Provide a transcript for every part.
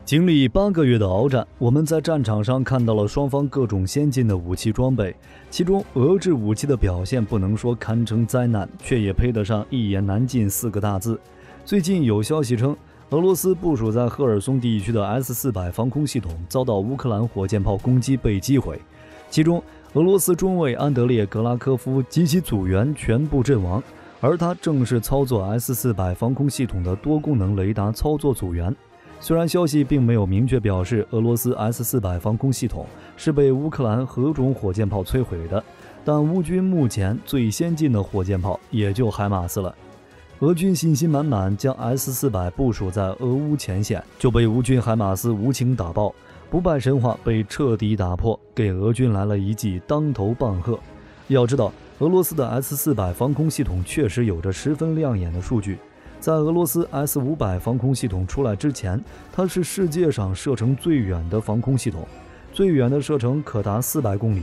经历8个月的鏖战，我们在战场上看到了双方各种先进的武器装备，其中俄制武器的表现不能说堪称灾难，却也配得上一言难尽4个大字。最近有消息称，俄罗斯部署在赫尔松地区的 S-400 防空系统遭到乌克兰火箭炮攻击被击毁，其中俄罗斯中尉安德烈·格拉科夫及其组员全部阵亡，而他正是操作 S-400 防空系统的多功能雷达操作组员。虽然消息并没有明确表示俄罗斯 S-400 防空系统是被乌克兰何种火箭炮摧毁的，但乌军目前最先进的火箭炮也就海马斯了。俄军信心满满将 S-400 部署在俄乌前线，就被乌军海马斯无情打爆，不败神话被彻底打破，给俄军来了一记当头棒喝。要知道，俄罗斯的 S-400 防空系统确实有着十分亮眼的数据。在俄罗斯 S-500 防空系统出来之前，它是世界上射程最远的防空系统，最远的射程可达400公里。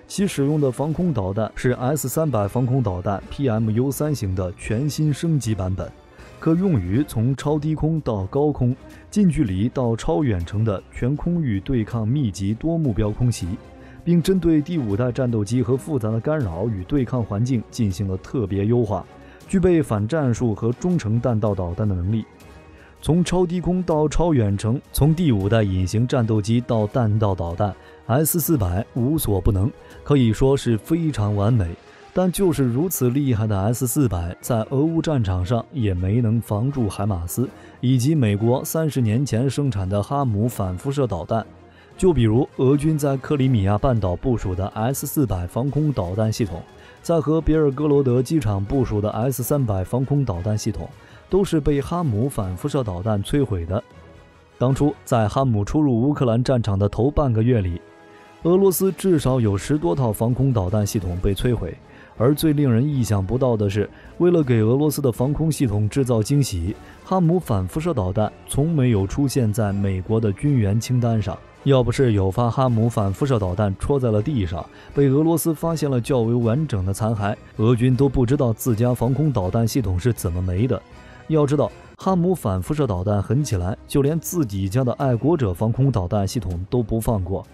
其使用的防空导弹是 S-300 防空导弹 PMU-3 型的全新升级版本，可用于从超低空到高空、近距离到超远程的全空域对抗密集多目标空袭，并针对第5代战斗机和复杂的干扰与对抗环境进行了特别优化，具备反战术和中程弹道导弹的能力。从超低空到超远程，从第5代隐形战斗机到弹道导弹， S-400 无所不能，可以说是非常完美。但就是如此厉害的 S-400 在俄乌战场上也没能防住海马斯以及美国30年前生产的哈姆反辐射导弹。就比如俄军在克里米亚半岛部署的 S-400 防空导弹系统，在和别尔哥罗德机场部署的 S-300 防空导弹系统都是被哈姆反辐射导弹摧毁的。当初在哈姆出入乌克兰战场的头半个月里，俄罗斯至少有10多套防空导弹系统被摧毁，而最令人意想不到的是，为了给俄罗斯的防空系统制造惊喜，哈姆反辐射导弹从没有出现在美国的军援清单上。要不是有发哈姆反辐射导弹戳在了地上，被俄罗斯发现了较为完整的残骸，俄军都不知道自家防空导弹系统是怎么没的。要知道，哈姆反辐射导弹狠起来，就连自己家的爱国者防空导弹系统都不放过。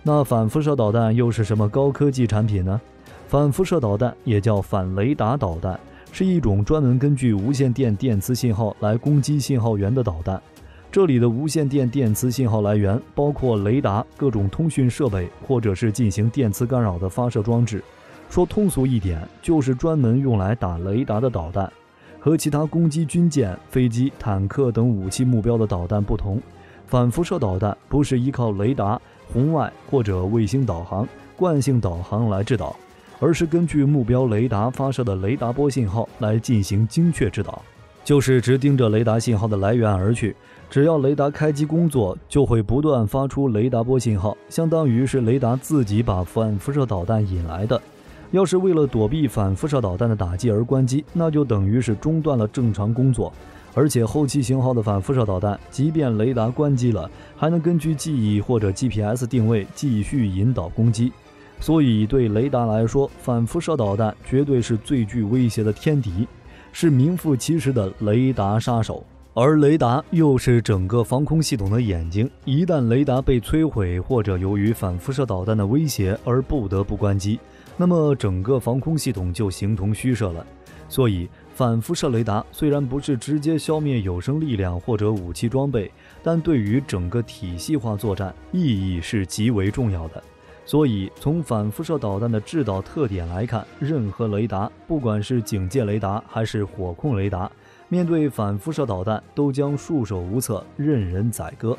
那反辐射导弹又是什么高科技产品呢？反辐射导弹也叫反雷达导弹，是一种专门根据无线电电磁信号来攻击信号源的导弹。这里的无线电电磁信号来源包括雷达、各种通讯设备，或者是进行电磁干扰的发射装置。说通俗一点，就是专门用来打雷达的导弹。和其他攻击军舰、飞机、坦克等武器目标的导弹不同，反辐射导弹不是依靠雷达、红外或者卫星导航、惯性导航来制导，而是根据目标雷达发射的雷达波信号来进行精确制导，就是直盯着雷达信号的来源而去。只要雷达开机工作，就会不断发出雷达波信号，相当于是雷达自己把反辐射导弹引来的。要是为了躲避反辐射导弹的打击而关机，那就等于是中断了正常工作。而且后期型号的反辐射导弹，即便雷达关机了，还能根据记忆或者 GPS 定位继续引导攻击。所以对雷达来说，反辐射导弹绝对是最具威胁的天敌，是名副其实的雷达杀手。而雷达又是整个防空系统的眼睛，一旦雷达被摧毁，或者由于反辐射导弹的威胁而不得不关机，那么整个防空系统就形同虚设了。所以反辐射雷达虽然不是直接消灭有生力量或者武器装备，但对于整个体系化作战意义是极为重要的。所以从反辐射导弹的制导特点来看，任何雷达，不管是警戒雷达还是火控雷达，面对反辐射导弹都将束手无策，任人宰割。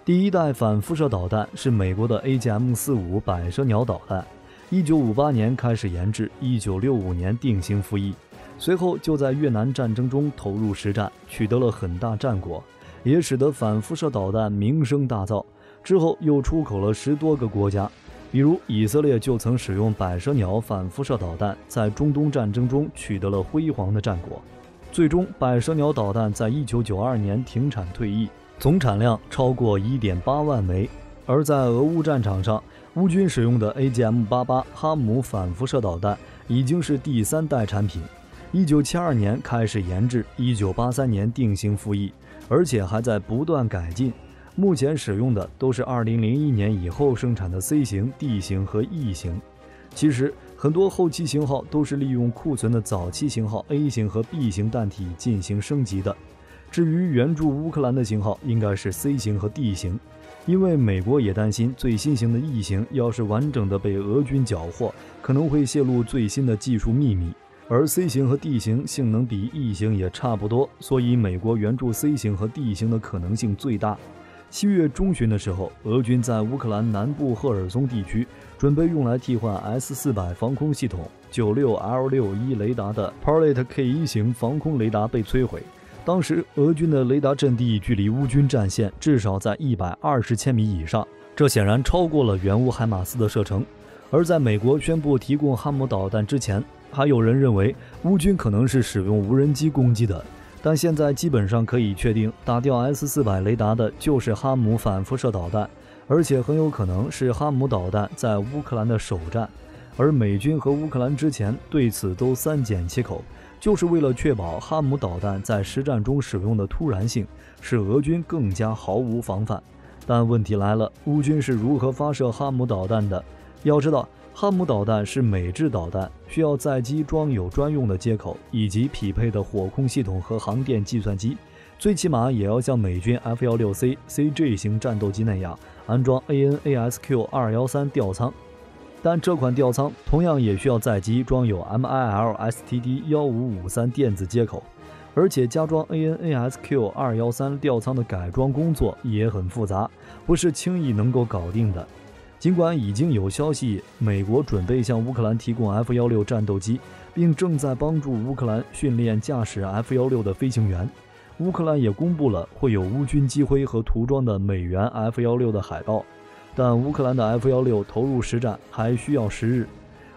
第1代反辐射导弹是美国的 AGM-45 百舌鸟导弹，1958年开始研制，1965年定型服役，随后就在越南战争中投入实战，取得了很大战果，也使得反辐射导弹名声大噪。之后又出口了10多个国家，比如以色列就曾使用百舌鸟反辐射导弹，在中东战争中取得了辉煌的战果。最终百舌鸟导弹在1992年停产退役，总产量超过 1.8 万枚。而在俄乌战场上，乌军使用的 AGM-88 哈姆反辐射导弹已经是第3代产品，1972年开始研制，1983年定型服役，而且还在不断改进。目前使用的都是2001年以后生产的 C 型、D 型和 E 型。其实很多后期型号都是利用库存的早期型号 A 型和 B 型弹体进行升级的。至于援助乌克兰的型号，应该是 C 型和 D 型，因为美国也担心最新型的 E 型要是完整的被俄军缴获，可能会泄露最新的技术秘密。而 C 型和 D 型性能比 E 型也差不多，所以美国援助 C 型和 D 型的可能性最大。7月中旬的时候，俄军在乌克兰南部赫尔松地区准备用来替换 S-400 防空系统 96L61 雷达的 Parrot K1 型防空雷达被摧毁。当时俄军的雷达阵地距离乌军战线至少在120千米以上，这显然超过了援乌海马斯的射程。而在美国宣布提供哈姆导弹之前，还有人认为乌军可能是使用无人机攻击的，但现在基本上可以确定，打掉 S-400 雷达的就是哈姆反辐射导弹，而且很有可能是哈姆导弹在乌克兰的首战。而美军和乌克兰之前对此都三缄其口，就是为了确保哈姆导弹在实战中使用的突然性，使俄军更加毫无防范。但问题来了，乌军是如何发射哈姆导弹的？要知道，哈姆导弹是美制导弹，需要载机装有专用的接口，以及匹配的火控系统和航电计算机，最起码也要像美军 F-16C CG 型战斗机那样安装 AN/ASQ-213 吊舱。但这款吊舱同样也需要载机装有 MIL-STD-1553 电子接口，而且加装 AN/ASQ-213 吊舱的改装工作也很复杂，不是轻易能够搞定的。尽管已经有消息，美国准备向乌克兰提供 F-16战斗机，并正在帮助乌克兰训练驾驶 F-16的飞行员。乌克兰也公布了会有乌军机徽和涂装的美元 F-16的海报，但乌克兰的 F-16投入实战还需要10日。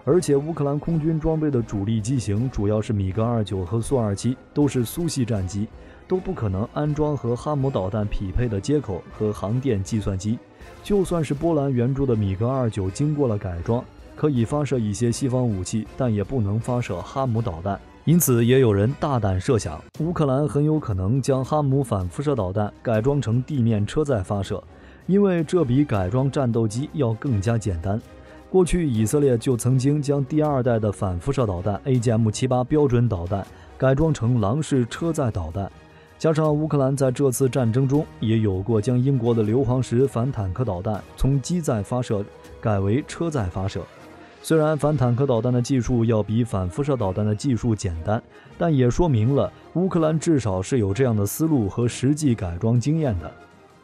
而且乌克兰空军装备的主力机型主要是米格29和苏27，都是苏系战机，都不可能安装和哈姆导弹匹配的接口和航电计算机。就算是波兰援助的米格29经过了改装，可以发射一些西方武器，但也不能发射哈姆导弹。因此也有人大胆设想，乌克兰很有可能将哈姆反辐射导弹改装成地面车载发射，因为这比改装战斗机要更加简单。过去以色列就曾经将第2代的反辐射导弹 AGM-78 标准导弹改装成狼式车载导弹，加上乌克兰在这次战争中也有过将英国的硫磺石反坦克导弹从机载发射改为车载发射。虽然反坦克导弹的技术要比反辐射导弹的技术简单，但也说明了乌克兰至少是有这样的思路和实际改装经验的。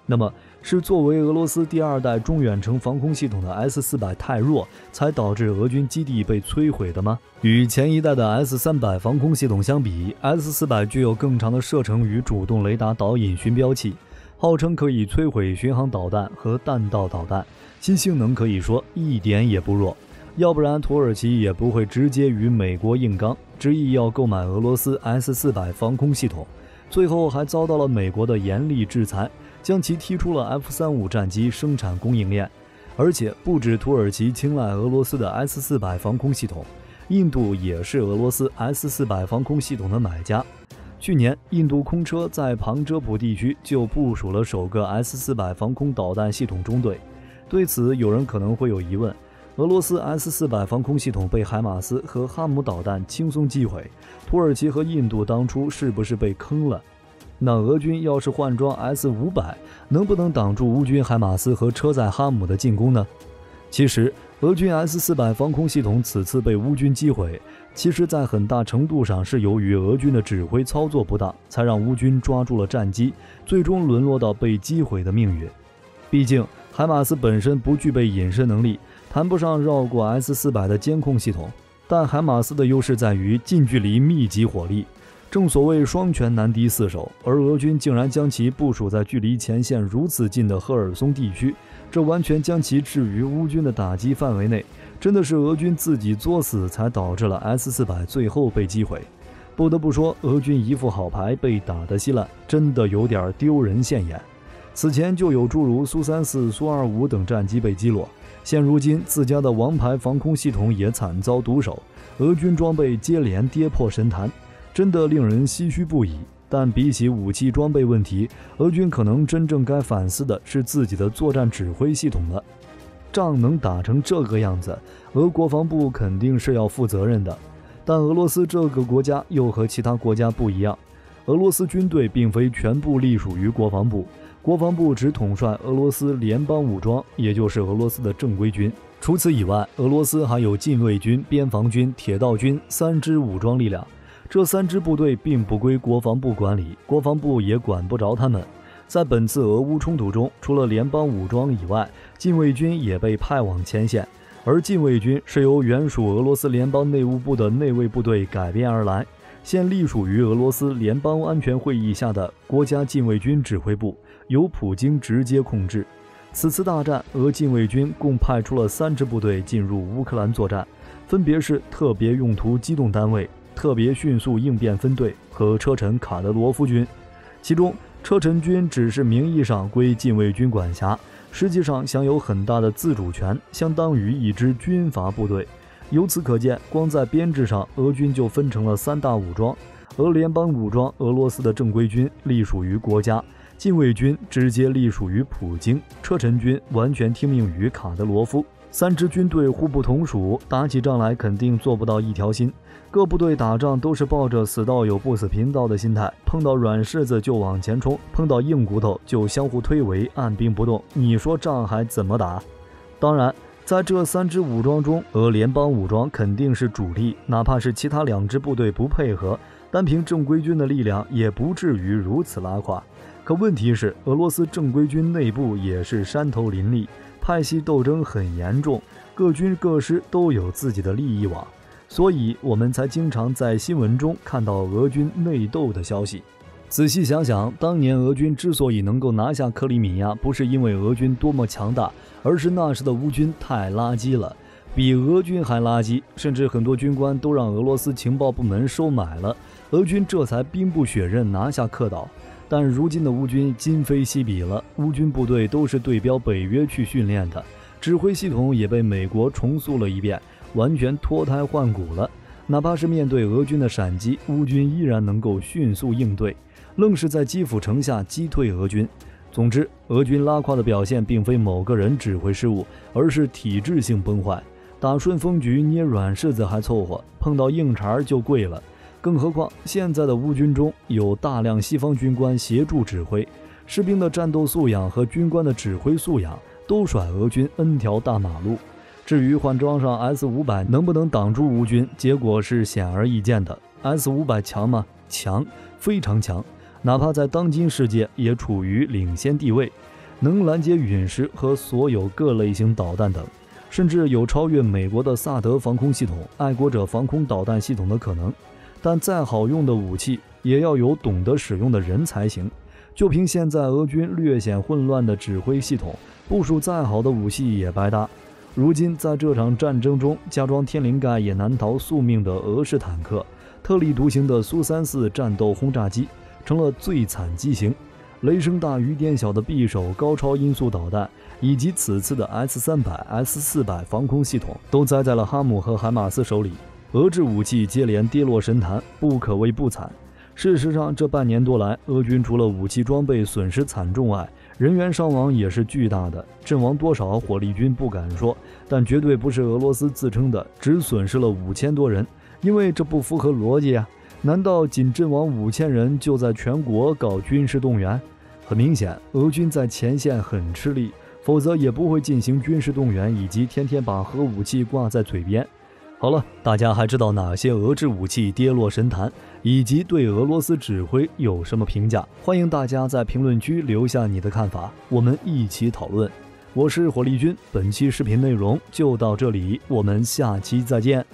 那么，是作为俄罗斯第2代中远程防空系统的 S-400太弱，才导致俄军基地被摧毁的吗？与前一代的 S-300防空系统相比， S-400具有更长的射程与主动雷达导引寻标器，号称可以摧毁巡航导弹和弹道导弹，其性能可以说一点也不弱。要不然土耳其也不会直接与美国硬刚，执意要购买俄罗斯 S-400防空系统，最后还遭到了美国的严厉制裁，将其踢出了 F-35战机生产供应链。而且不止土耳其青睐俄罗斯的 S-400防空系统，印度也是俄罗斯 S-400防空系统的买家。去年，印度空车在旁遮普地区就部署了首个 S-400防空导弹系统中队。对此，有人可能会有疑问：俄罗斯 S-400防空系统被海马斯和哈姆导弹轻松击毁，土耳其和印度当初是不是被坑了？那俄军要是换装 S-500，能不能挡住乌军海马斯和车载哈姆的进攻呢？其实，俄军 S-400防空系统此次被乌军击毁，其实在很大程度上是由于俄军的指挥操作不当，才让乌军抓住了战机，最终沦落到被击毁的命运。毕竟，海马斯本身不具备隐身能力，谈不上绕过 S-400的监控系统，但海马斯的优势在于近距离密集火力。正所谓双拳难敌四手，而俄军竟然将其部署在距离前线如此近的赫尔松地区，这完全将其置于乌军的打击范围内，真的是俄军自己作死，才导致了 S-400最后被击毁。不得不说，俄军一副好牌被打得稀烂，真的有点丢人现眼。此前就有诸如苏34、苏25等战机被击落，现如今自家的王牌防空系统也惨遭毒手，俄军装备接连跌破神坛，真的令人唏嘘不已。但比起武器装备问题，俄军可能真正该反思的是自己的作战指挥系统了。仗能打成这个样子，俄国防部肯定是要负责任的。但俄罗斯这个国家又和其他国家不一样，俄罗斯军队并非全部隶属于国防部，国防部只统帅俄罗斯联邦武装，也就是俄罗斯的正规军。除此以外，俄罗斯还有禁卫军、边防军、铁道军3支武装力量。这3支部队并不归国防部管理，国防部也管不着他们。在本次俄乌冲突中，除了联邦武装以外，禁卫军也被派往前线。而禁卫军是由原属俄罗斯联邦内务部的内卫部队改编而来，现隶属于俄罗斯联邦安全会议下的国家禁卫军指挥部，由普京直接控制。此次大战，俄禁卫军共派出了3支部队进入乌克兰作战，分别是特别用途机动单位、特别迅速应变分队和车臣卡德罗夫军。其中，车臣军只是名义上归禁卫军管辖，实际上享有很大的自主权，相当于一支军阀部队。由此可见，光在编制上，俄军就分成了3大武装：俄联邦武装、俄罗斯的正规军隶属于国家，禁卫军直接隶属于普京，车臣军完全听命于卡德罗夫。3支军队互不同属，打起仗来肯定做不到一条心。各部队打仗都是抱着死道友不死贫道的心态，碰到软柿子就往前冲，碰到硬骨头就相互推诿，按兵不动。你说仗还怎么打？当然，在这3支武装中，俄联邦武装肯定是主力，哪怕是其他2支部队不配合，单凭正规军的力量也不至于如此拉垮。可问题是，俄罗斯正规军内部也是山头林立，派系斗争很严重，各军各师都有自己的利益网，所以我们才经常在新闻中看到俄军内斗的消息。仔细想想，当年俄军之所以能够拿下克里米亚，不是因为俄军多么强大，而是那时的乌军太垃圾了，比俄军还垃圾，甚至很多军官都让俄罗斯情报部门收买了，俄军这才兵不血刃拿下克岛。但如今的乌军今非昔比了，乌军部队都是对标北约去训练的，指挥系统也被美国重塑了一遍，完全脱胎换骨了。哪怕是面对俄军的闪击，乌军依然能够迅速应对，愣是在基辅城下击退俄军。总之，俄军拉胯的表现并非某个人指挥失误，而是体制性崩坏。打顺风局捏软柿子还凑合，碰到硬茬就跪了。更何况现在的乌军中有大量西方军官协助指挥，士兵的战斗素养和军官的指挥素养都甩俄军 N 条大马路。至于换装上 S-500 能不能挡住乌军，结果是显而易见的。S-500 强吗？强，非常强，哪怕在当今世界也处于领先地位，能拦截陨石和所有各类型导弹等，甚至有超越美国的萨德防空系统、爱国者防空导弹系统的可能。但再好用的武器也要有懂得使用的人才行。就凭现在俄军略显混乱的指挥系统，部署再好的武器也白搭。如今在这场战争中，加装天灵盖也难逃宿命的俄式坦克，特立独行的苏34战斗轰炸机成了最惨机型，雷声大雨点小的匕首高超音速导弹，以及此次的 S-300、S-400 防空系统都栽在了哈姆和海马斯手里。俄制武器接连跌落神坛，不可谓不惨。事实上，这半年多来，俄军除了武器装备损失惨重外，人员伤亡也是巨大的。阵亡多少，火力军不敢说，但绝对不是俄罗斯自称的只损失了5000多人，因为这不符合逻辑啊！难道仅阵亡5000人就在全国搞军事动员？很明显，俄军在前线很吃力，否则也不会进行军事动员以及天天把核武器挂在嘴边。好了，大家还知道哪些俄制武器跌落神坛，以及对俄罗斯指挥有什么评价？欢迎大家在评论区留下你的看法，我们一起讨论。我是火力军，本期视频内容就到这里，我们下期再见。